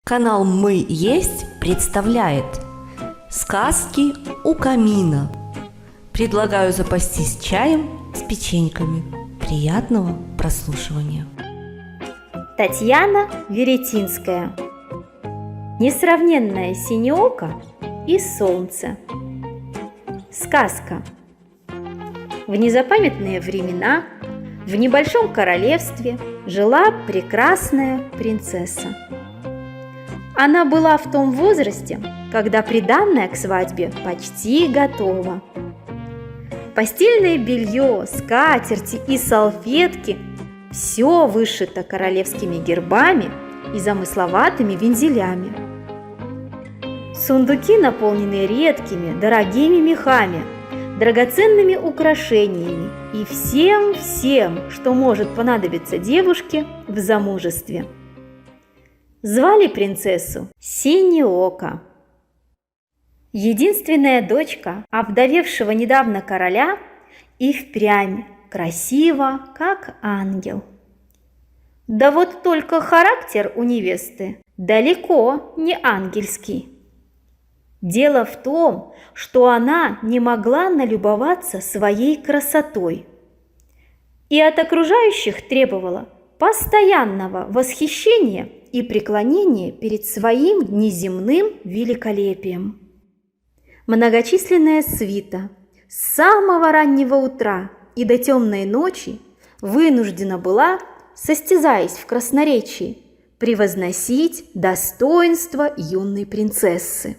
Канал «Мы есть» представляет сказки у камина. Предлагаю запастись чаем с печеньками. Приятного прослушивания. Татьяна Веретинская. Несравненное синеоко и солнце. Сказка. В незапамятные времена в небольшом королевстве жила прекрасная принцесса. Она была в том возрасте, когда приданное к свадьбе почти готово. Постельное белье, скатерти и салфетки – все вышито королевскими гербами и замысловатыми вензелями. Сундуки наполнены редкими, дорогими мехами, драгоценными украшениями и всем, что может понадобиться девушке в замужестве. Звали принцессу Синеоко. Единственная дочка овдовевшего недавно короля и впрямь красива, как ангел. Да вот только характер у невесты далеко не ангельский. Дело в том, что она не могла налюбоваться своей красотой и от окружающих требовала постоянного восхищения и преклонения перед своим неземным великолепием. Многочисленная свита с самого раннего утра и до темной ночи вынуждена была, состязаясь в красноречии, превозносить достоинство юной принцессы.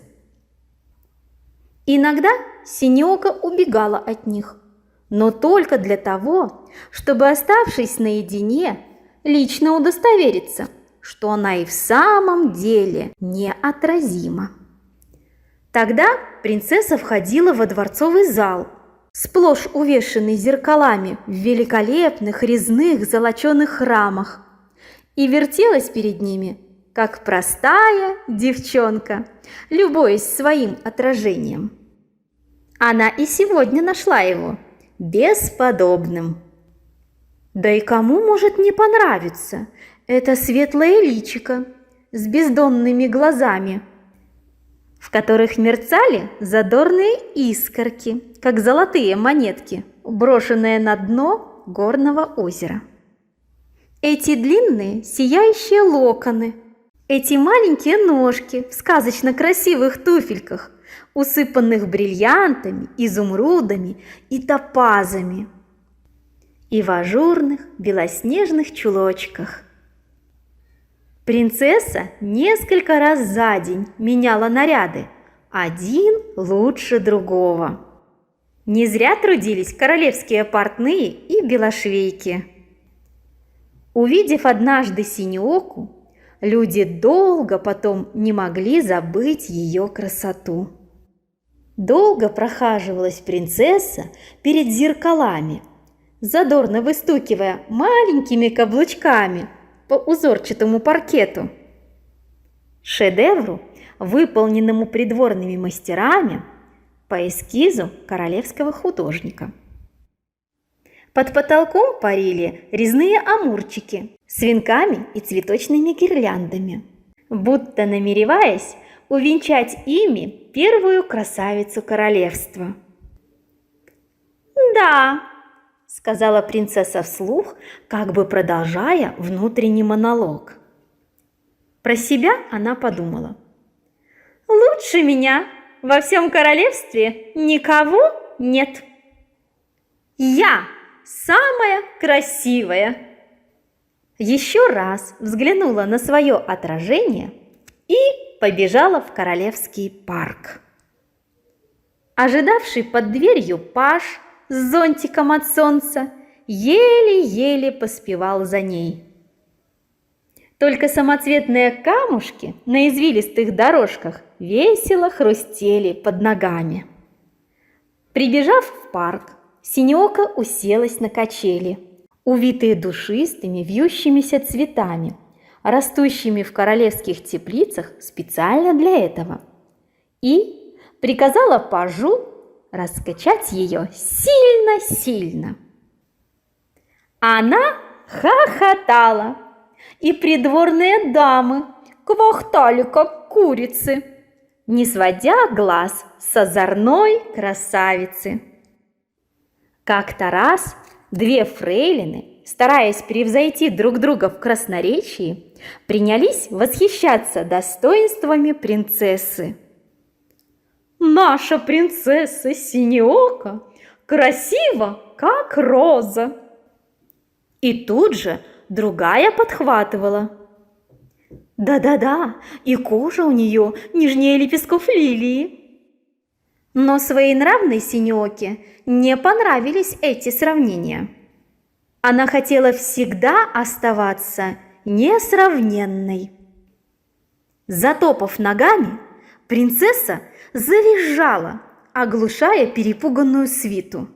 Иногда Синеоко убегала от них, но только для того, чтобы, оставшись наедине, лично удостовериться, что она и в самом деле неотразима. Тогда принцесса входила во дворцовый зал, сплошь увешанный зеркалами в великолепных резных золоченых рамах, и вертелась перед ними, как простая девчонка, любуясь своим отражением. Она и сегодня нашла его бесподобным. Да и кому может не понравиться это светлое личико с бездонными глазами, в которых мерцали задорные искорки, как золотые монетки, брошенные на дно горного озера. Эти длинные сияющие локоны, эти маленькие ножки в сказочно красивых туфельках, усыпанных бриллиантами, изумрудами и топазами, и в ажурных белоснежных чулочках. Принцесса несколько раз за день меняла наряды, один лучше другого. Не зря трудились королевские портные и белошвейки. Увидев однажды Синеоку, люди долго потом не могли забыть ее красоту. Долго прохаживалась принцесса перед зеркалами, задорно выстукивая маленькими каблучками по узорчатому паркету. Шедевру, выполненному придворными мастерами по эскизу королевского художника. Под потолком парили резные амурчики с венками и цветочными гирляндами, будто намереваясь увенчать ими первую красавицу королевства. «Да», — сказала принцесса вслух, как бы продолжая внутренний монолог. Про себя она подумала: «Лучше меня во всем королевстве никого нет. Я самая красивая». Еще раз взглянула на свое отражение и побежала в королевский парк. Ожидавший под дверью паж с зонтиком от солнца еле-еле поспевал за ней. Только самоцветные камушки на извилистых дорожках весело хрустели под ногами. Прибежав в парк, Синеоко уселась на качели, увитые душистыми вьющимися цветами, растущими в королевских теплицах специально для этого, и приказала пажу раскачать ее сильно-сильно. Она хохотала, и придворные дамы квахтали, как курицы, не сводя глаз с озорной красавицы. Как-то раз две фрейлины, стараясь превзойти друг друга в красноречии, принялись восхищаться достоинствами принцессы. «Наша принцесса Синеока красива, как роза!» И тут же другая подхватывала: «Да-да-да, и кожа у нее нежнее лепестков лилии». Но своенравной Синеоке не понравились эти сравнения. Она хотела всегда оставаться несравненной. Затопав ногами, принцесса завизжала, оглушая перепуганную свиту.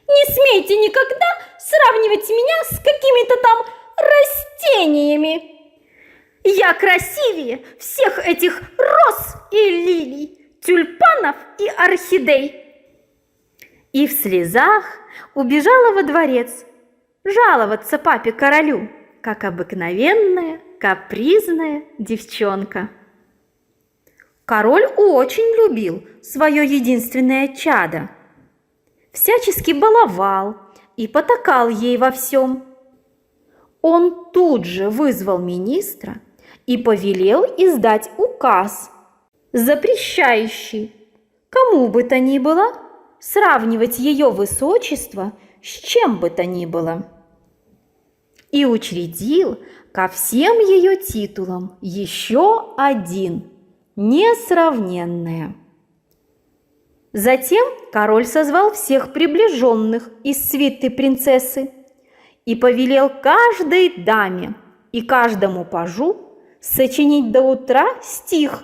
«Не смейте никогда сравнивать меня с какими-то там растениями! Я красивее всех этих роз и лилий, тюльпанов и орхидей!» И в слезах убежала во дворец жаловаться папе-королю, как обыкновенная капризная девчонка. Король очень любил свое единственное чадо, всячески баловал и потакал ей во всем. Он тут же вызвал министра и повелел издать указ, запрещающий кому бы то ни было сравнивать ее высочество с чем бы то ни было, и учредил ко всем ее титулам еще один – несравненное. Затем король созвал всех приближенных из свиты принцессы и повелел каждой даме и каждому пажу сочинить до утра стих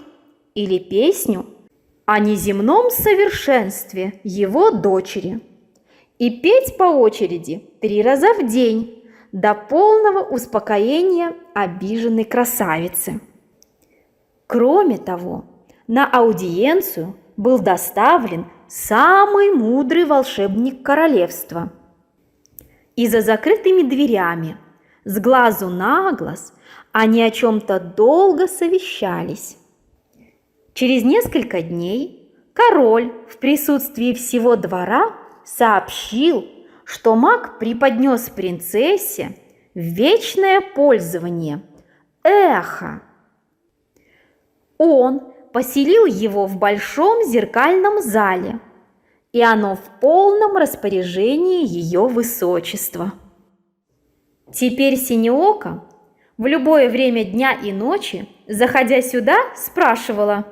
или песню о неземном совершенстве его дочери и петь по очереди 3 раза в день до полного успокоения обиженной красавицы. Кроме того, на аудиенцию был доставлен самый мудрый волшебник королевства. И за закрытыми дверями, с глазу на глаз, они о чем-то долго совещались. Через несколько дней король в присутствии всего двора сообщил, что маг преподнес принцессе в вечное пользование эхо. Он поселил его в большом зеркальном зале, и оно в полном распоряжении ее высочества. Теперь Синеока в любое время дня и ночи, заходя сюда, спрашивала: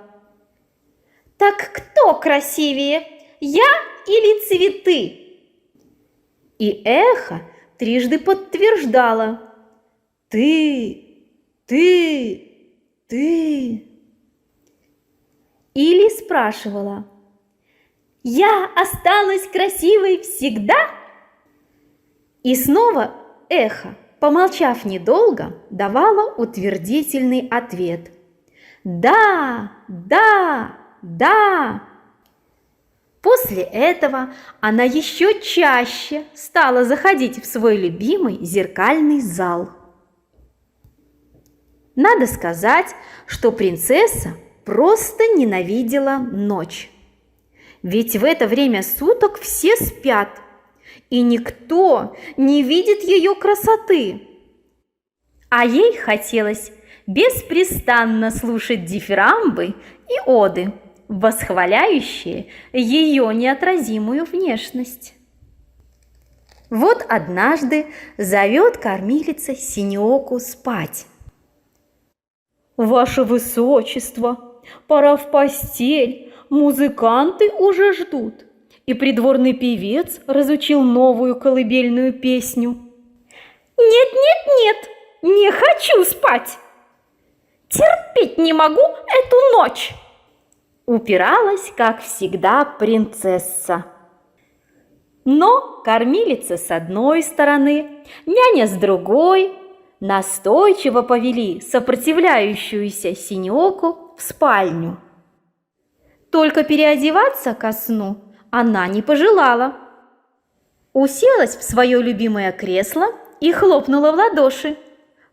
«Так кто красивее, я или цветы?» И эхо трижды подтверждало: «Ты, ты, ты». Или спрашивала: «Я осталась красивой всегда?» И снова эхо, помолчав недолго, давало утвердительный ответ: «Да, да, да». После этого она еще чаще стала заходить в свой любимый зеркальный зал. Надо сказать, что принцесса просто ненавидела ночь. Ведь в это время суток все спят, и никто не видит ее красоты. А ей хотелось беспрестанно слушать дифирамбы и оды, восхваляющие ее неотразимую внешность. Вот однажды зовет кормилица Синеоку спать. «Ваше высочество, пора в постель, музыканты уже ждут, и придворный певец разучил новую колыбельную песню». «Нет, нет, нет, не хочу спать! Терпеть не могу эту ночь!» Упиралась, как всегда, принцесса. Но кормилица с одной стороны, няня с другой настойчиво повели сопротивляющуюся Синеоку в спальню. Только переодеваться ко сну она не пожелала. Уселась в свое любимое кресло и хлопнула в ладоши,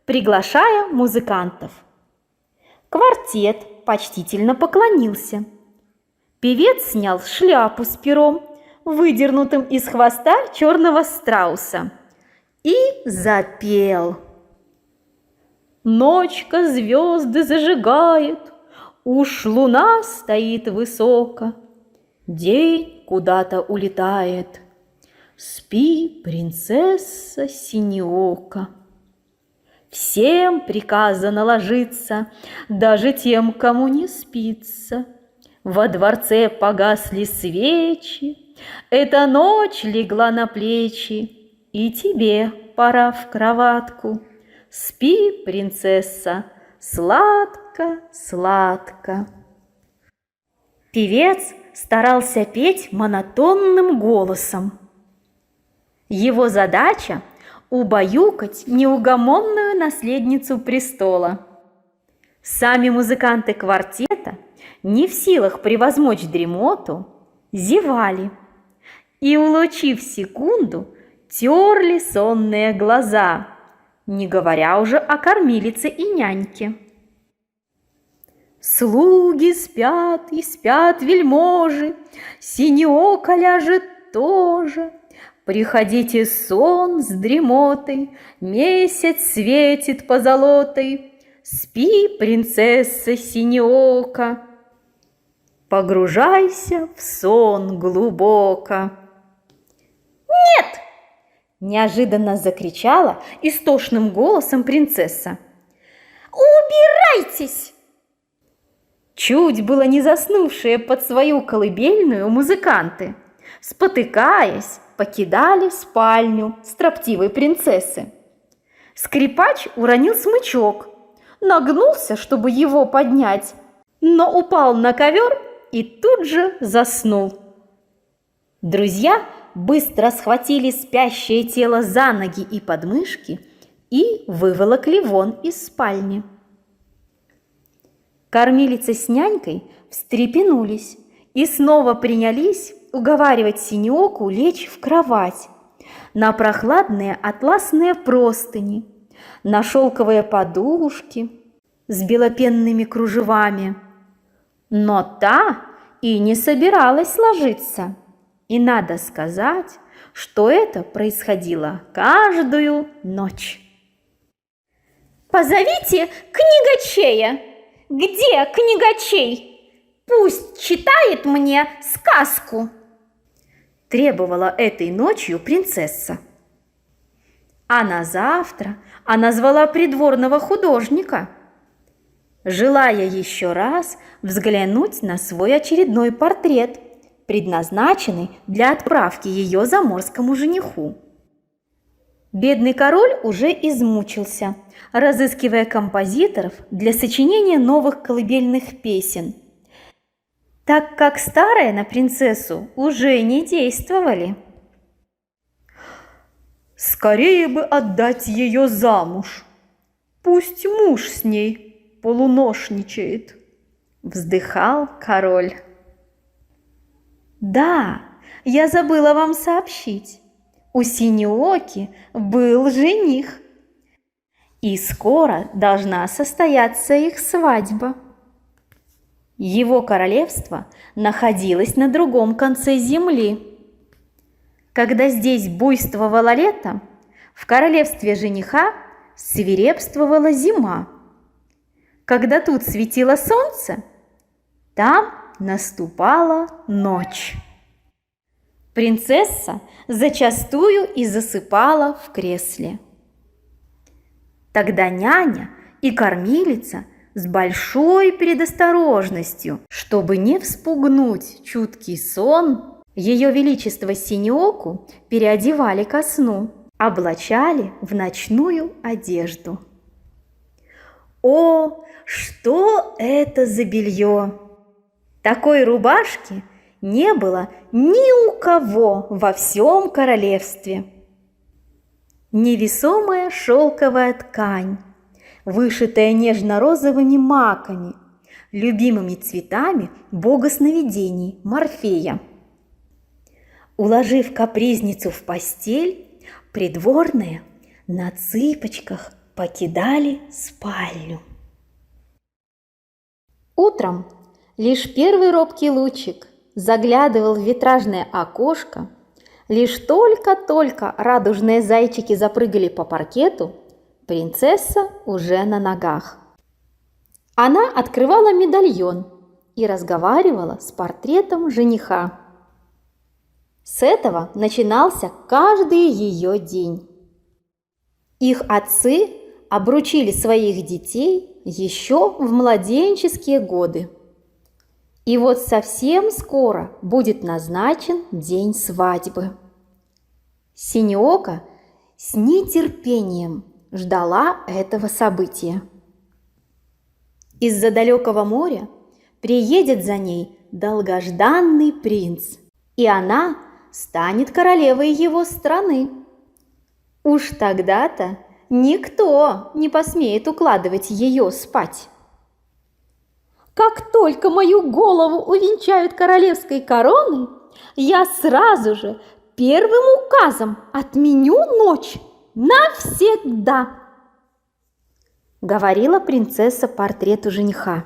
приглашая музыкантов. Квартет почтительно поклонился. Певец снял шляпу с пером, выдернутым из хвоста черного страуса, и запел. Ночка звезды зажигает, уж луна стоит высоко, день куда-то улетает. Спи, принцесса синеока. Всем приказано ложиться, даже тем, кому не спится. Во дворце погасли свечи, эта ночь легла на плечи, и тебе пора в кроватку. Спи, принцесса, сладко, сладко. Певец старался петь монотонным голосом. Его задача – убаюкать неугомонную наследницу престола. Сами музыканты квартета, не в силах превозмочь дремоту, зевали и, улучив секунду, терли сонные глаза, не говоря уже о кормилице и няньке. Слуги спят и спят вельможи, синеока ляжет тоже. Приходите, сон с дремотой, месяц светит позолотой. Спи, принцесса синеока, погружайся в сон глубоко. «Нет!» – неожиданно закричала истошным голосом принцесса. «Убирайтесь!» Чуть было не заснувшие под свою колыбельную музыканты, спотыкаясь, покидали спальню строптивой принцессы. Скрипач уронил смычок, нагнулся, чтобы его поднять, но упал на ковер и тут же заснул. Друзья быстро схватили спящее тело за ноги и подмышки и выволокли вон из спальни. Кормилица с нянькой встрепенулись и снова принялись уговаривать синеоку лечь в кровать, на прохладные атласные простыни, на шелковые подушки с белопенными кружевами. Но та и не собиралась ложиться, и надо сказать, что это происходило каждую ночь. «Позовите книгачея! Где книгачей? Пусть читает мне сказку!» Требовала этой ночью принцесса. А на завтра она звала придворного художника, желая еще раз взглянуть на свой очередной портрет, предназначенный для отправки ее заморскому жениху. Бедный король уже измучился, разыскивая композиторов для сочинения новых колыбельных песен, так как старые на принцессу уже не действовали. «Скорее бы отдать ее замуж, пусть муж с ней полуношничает», – вздыхал король. «Да, я забыла вам сообщить, у синеоки был жених, и скоро должна состояться их свадьба». Его королевство находилось на другом конце земли. Когда здесь буйствовало лето, в королевстве жениха свирепствовала зима. Когда тут светило солнце, там наступала ночь. Принцесса зачастую и засыпала в кресле. Тогда няня и кормилица с большой предосторожностью, чтобы не вспугнуть чуткий сон, ее величество синеоку переодевали ко сну, облачали в ночную одежду. О, что это за белье! Такой рубашки не было ни у кого во всем королевстве. Невесомая шелковая ткань, вышитая нежно-розовыми маками, любимыми цветами бога сновидений Морфея. Уложив капризницу в постель, придворные на цыпочках покидали спальню. Утром лишь первый робкий лучик заглядывал в витражное окошко, лишь только-только радужные зайчики запрыгали по паркету, принцесса уже на ногах. Она открывала медальон и разговаривала с портретом жениха. С этого начинался каждый ее день. Их отцы обручили своих детей еще в младенческие годы. И вот совсем скоро будет назначен день свадьбы. Синеока с нетерпением ждала этого события. Из-за далекого моря приедет за ней долгожданный принц, и она станет королевой его страны. Уж тогда-то никто не посмеет укладывать ее спать. Как только мою голову увенчают королевской короной, я сразу же первым указом отменю ночь навсегда, говорила принцесса портрету жениха.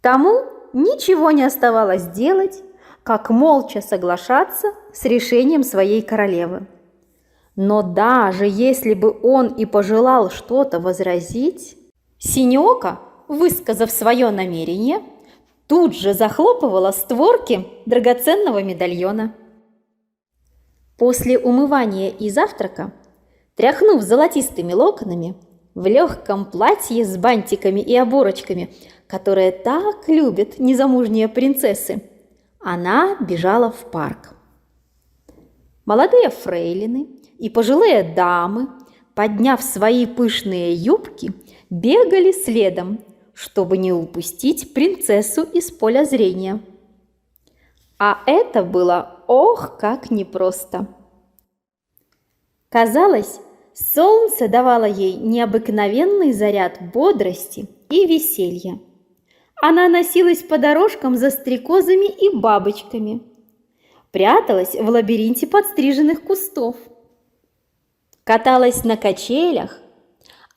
Тому ничего не оставалось делать, как молча соглашаться с решением своей королевы. Но даже если бы он и пожелал что-то возразить, Синеока, высказав свое намерение, тут же захлопывала створки драгоценного медальона. После умывания и завтрака, тряхнув золотистыми локонами, в легком платье с бантиками и оборочками, которые так любят незамужние принцессы, она бежала в парк. Молодые фрейлины и пожилые дамы, подняв свои пышные юбки, бегали следом, чтобы не упустить принцессу из поля зрения. А это было ох, как непросто. Казалось, солнце давало ей необыкновенный заряд бодрости и веселья. Она носилась по дорожкам за стрекозами и бабочками, пряталась в лабиринте подстриженных кустов, каталась на качелях,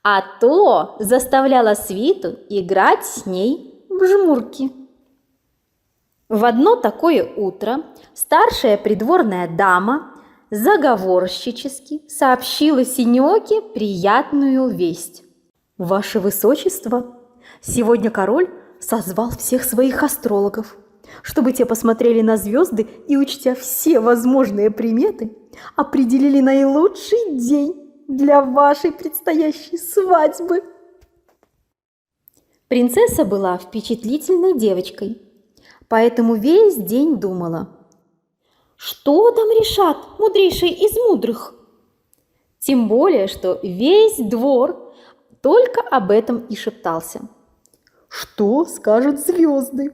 а то заставляла свиту играть с ней в жмурки. В одно такое утро старшая придворная дама заговорщически сообщила Синеоке приятную весть. «Ваше Высочество, сегодня король созвал всех своих астрологов, чтобы те посмотрели на звезды и, учтя все возможные приметы, определили наилучший день для вашей предстоящей свадьбы». Принцесса была впечатлительной девочкой, поэтому весь день думала: что там решат мудрейшие из мудрых? Тем более, что весь двор только об этом и шептался. Что скажут звезды?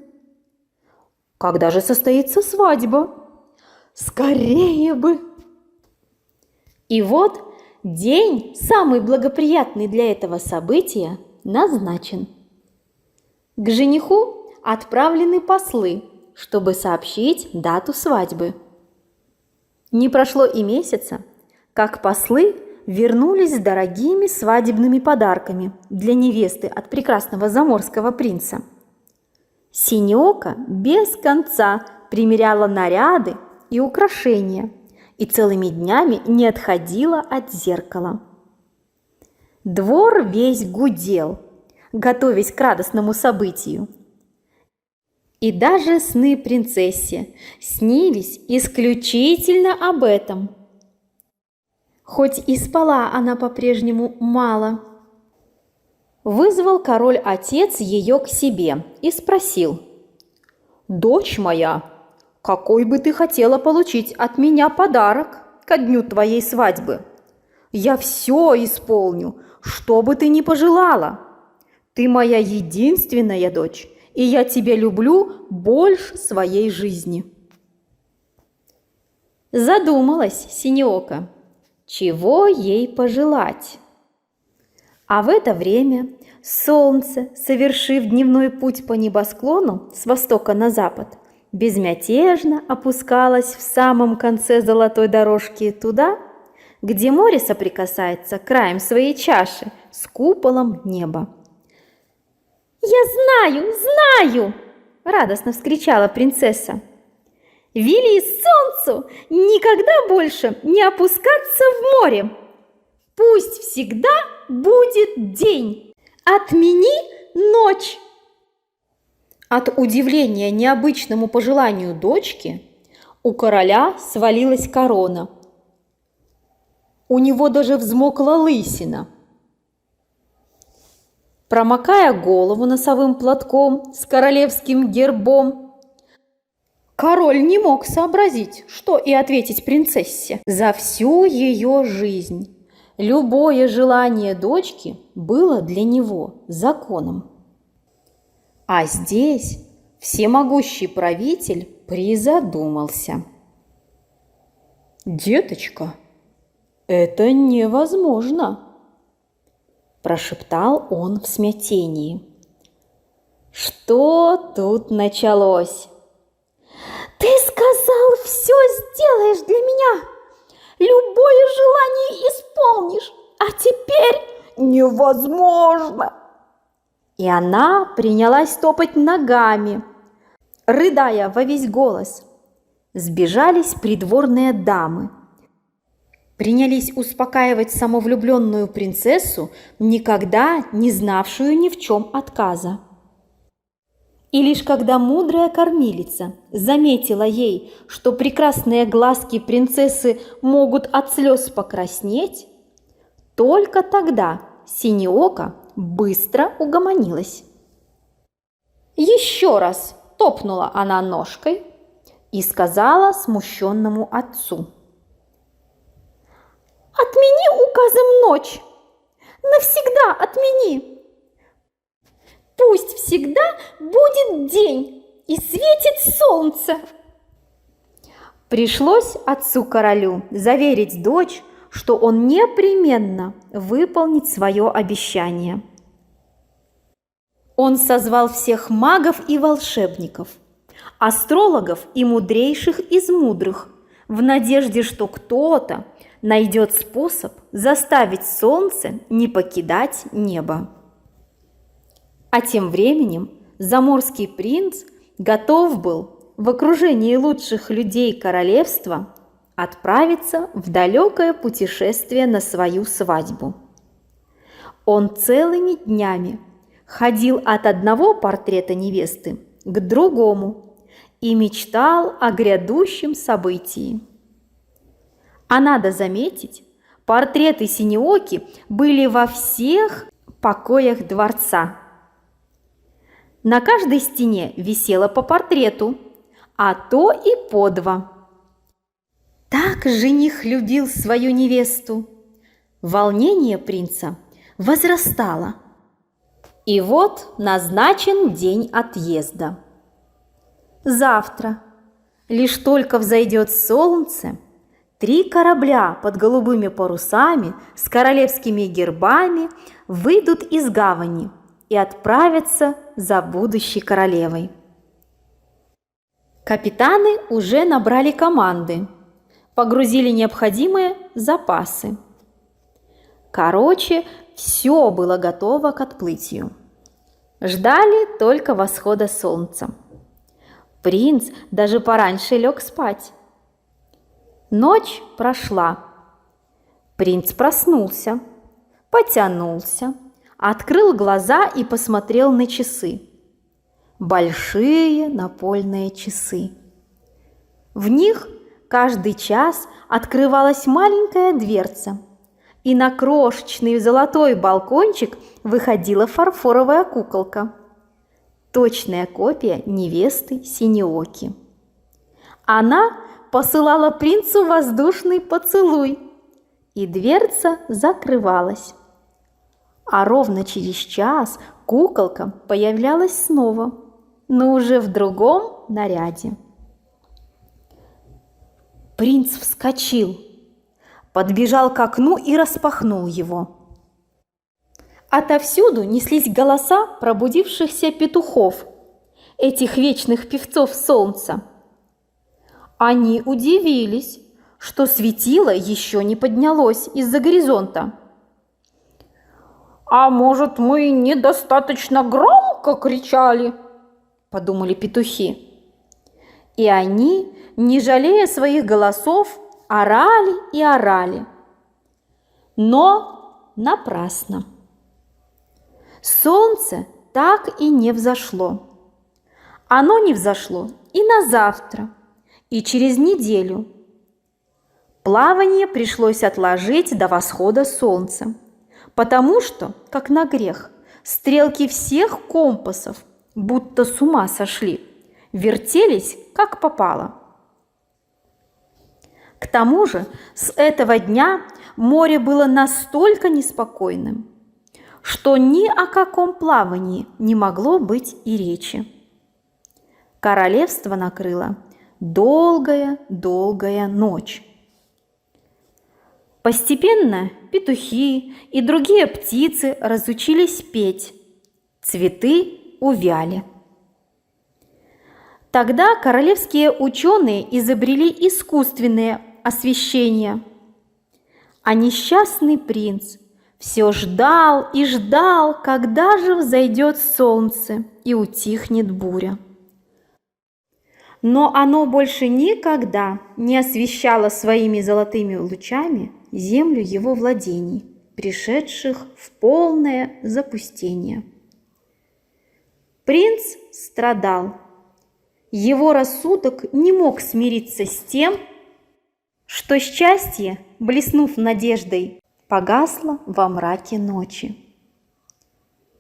Когда же состоится свадьба? Скорее бы! И вот день, самый благоприятный для этого события, назначен. К жениху отправлены послы, чтобы сообщить дату свадьбы. Не прошло и месяца, как послы вернулись с дорогими свадебными подарками для невесты от прекрасного заморского принца. Синеока без конца примеряла наряды и украшения и целыми днями не отходила от зеркала. Двор весь гудел, готовясь к радостному событию. И даже сны принцессе снились исключительно об этом. Хоть и спала она по-прежнему мало. Вызвал король-отец ее к себе и спросил: «Дочь моя, какой бы ты хотела получить от меня подарок ко дню твоей свадьбы? Я все исполню, что бы ты ни пожелала. Ты моя единственная дочь, и я тебя люблю больше своей жизни». Задумалась Синеока, чего ей пожелать. А в это время солнце, совершив дневной путь по небосклону с востока на запад, безмятежно опускалось в самом конце золотой дорожки туда, где море соприкасается краем своей чаши с куполом неба. «Я знаю, знаю!» – радостно вскричала принцесса. «Вели солнцу никогда больше не опускаться в море. Пусть всегда будет день. Отмени ночь». От удивления необычному пожеланию дочки у короля свалилась корона. У него даже взмокла лысина. Промокая голову носовым платком с королевским гербом, король не мог сообразить, что и ответить принцессе. За всю ее жизнь любое желание дочки было для него законом. А здесь всемогущий правитель призадумался. «Деточка, это невозможно!» – прошептал он в смятении. Что тут началось? «Ты сказал, все сделаешь для меня, любое желание исполнишь, а теперь невозможно!» И она принялась топать ногами, рыдая во весь голос. Сбежались придворные дамы. Принялись успокаивать самовлюбленную принцессу, никогда не знавшую ни в чем отказа. И лишь когда мудрая кормилица заметила ей, что прекрасные глазки принцессы могут от слез покраснеть, только тогда Синеока быстро угомонилась. Еще раз топнула она ножкой и сказала смущенному отцу: «Отмени указом ночь, навсегда отмени. Пусть всегда будет день и светит солнце». Пришлось отцу-королю заверить дочь, что он непременно выполнит свое обещание. Он созвал всех магов и волшебников, астрологов и мудрейших из мудрых, в надежде, что кто-то найдет способ заставить солнце не покидать небо. А тем временем заморский принц готов был в окружении лучших людей королевства отправиться в далекое путешествие на свою свадьбу. Он целыми днями ходил от одного портрета невесты к другому и мечтал о грядущем событии. А надо заметить, портреты Синеоки были во всех покоях дворца. На каждой стене висело по портрету, а то и по два. Так жених любил свою невесту. Волнение принца возрастало. И вот назначен день отъезда. Завтра, лишь только взойдет солнце, 3 корабля под голубыми парусами с королевскими гербами выйдут из гавани и отправятся за будущей королевой. Капитаны уже набрали команды, погрузили необходимые запасы. Короче, все было готово к отплытию. Ждали только восхода солнца. Принц даже пораньше лег спать. Ночь прошла. Принц проснулся, потянулся, открыл глаза и посмотрел на часы. Большие напольные часы. В них каждый час открывалась маленькая дверца, и на крошечный золотой балкончик выходила фарфоровая куколка. Точная копия невесты Синеоки. Она посылала принцу воздушный поцелуй, и дверца закрывалась. А ровно через час куколка появлялась снова, но уже в другом наряде. Принц вскочил, подбежал к окну и распахнул его. Отовсюду неслись голоса пробудившихся петухов, этих вечных певцов солнца. Они удивились, что светило еще не поднялось из-за горизонта. «А может, мы недостаточно громко кричали?» – подумали петухи. И они, не жалея своих голосов, орали и орали. Но напрасно. Солнце так и не взошло. Оно не взошло и на завтра, и через неделю. Плавание пришлось отложить до восхода солнца, потому что, как на грех, стрелки всех компасов, будто с ума сошли, вертелись как попало. К тому же с этого дня море было настолько неспокойным, что ни о каком плавании не могло быть и речи. Королевство накрыла долгая ночь. Постепенно петухи и другие птицы разучились петь, цветы увяли. Тогда королевские ученые изобрели искусственное освещение, а несчастный принц все ждал и ждал, когда же взойдет солнце и утихнет буря. Но оно больше никогда не освещало своими золотыми лучами землю его владений, пришедших в полное запустение. Принц страдал. Его рассудок не мог смириться с тем, что счастье, блеснув надеждой, погасло во мраке ночи.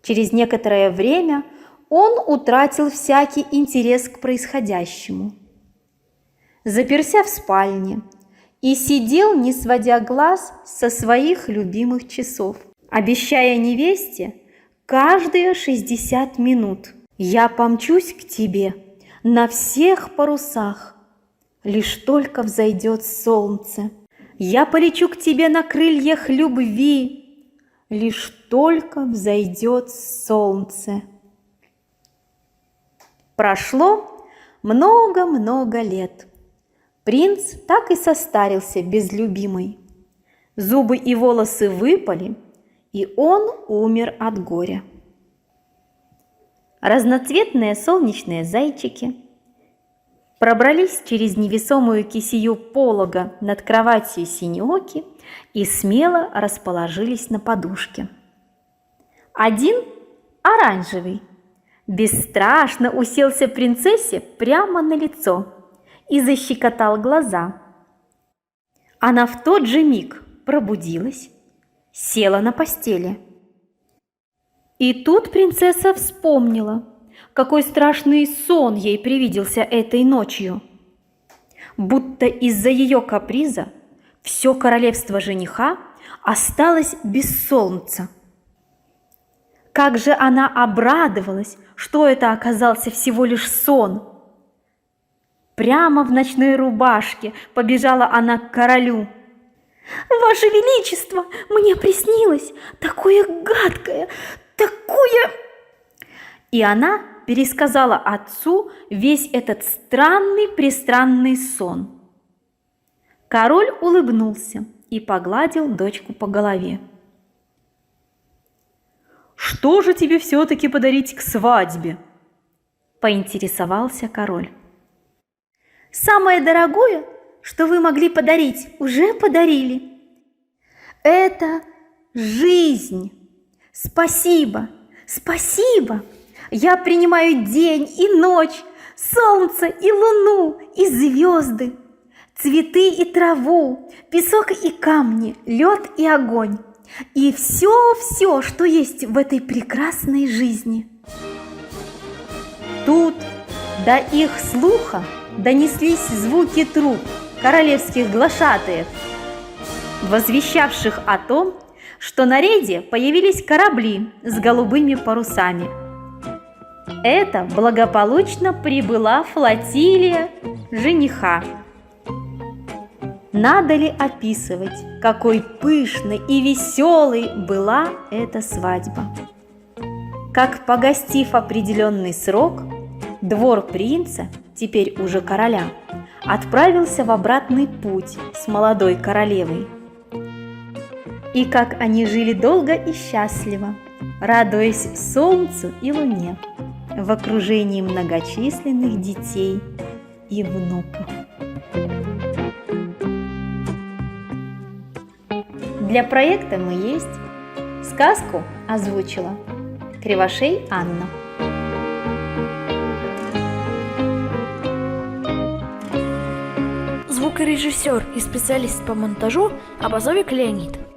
Через некоторое время он утратил всякий интерес к происходящему. Заперся в спальне и сидел, не сводя глаз со своих любимых часов, обещая невесте каждые 60 минут: «Я помчусь к тебе на всех парусах, лишь только взойдет солнце. Я полечу к тебе на крыльях любви, лишь только взойдет солнце». Прошло много лет. Принц так и состарился без любимой. Зубы и волосы выпали, и он умер от горя. Разноцветные солнечные зайчики пробрались через невесомую кисею полога над кроватью синеоки и смело расположились на подушке. Один, оранжевый, бесстрашно уселся принцессе прямо на лицо и защекотал глаза. Она в тот же миг пробудилась, села на постели. И тут принцесса вспомнила, какой страшный сон ей привиделся этой ночью. Будто из-за ее каприза все королевство жениха осталось без солнца. Как же она обрадовалась, что это оказался всего лишь сон. Прямо в ночной рубашке побежала она к королю. «Ваше Величество, мне приснилось такое гадкое, такое...» И она пересказала отцу весь этот странный-престранный сон. Король улыбнулся и погладил дочку по голове. «Что же тебе все-таки подарить к свадьбе?» – поинтересовался король. «Самое дорогое, что вы могли подарить, уже подарили. Это жизнь. Спасибо, спасибо. Я принимаю день и ночь, солнце и луну, и звезды, цветы и траву, песок и камни, лед и огонь, и все, что есть в этой прекрасной жизни». Тут до их слуха донеслись звуки труб королевских глашатаев, возвещавших о том, что на рейде появились корабли с голубыми парусами. Это благополучно прибыла флотилия жениха. Надо ли описывать, какой пышной и веселой была эта свадьба? Как, погостив определенный срок, двор принца, теперь уже короля, отправился в обратный путь с молодой королевой. И как они жили долго и счастливо, радуясь солнцу и луне, в окружении многочисленных детей и внуков. Для проекта «Мы есть» сказку озвучила Кривошей Анна. Звукорежиссер и специалист по монтажу Абазовик Леонид.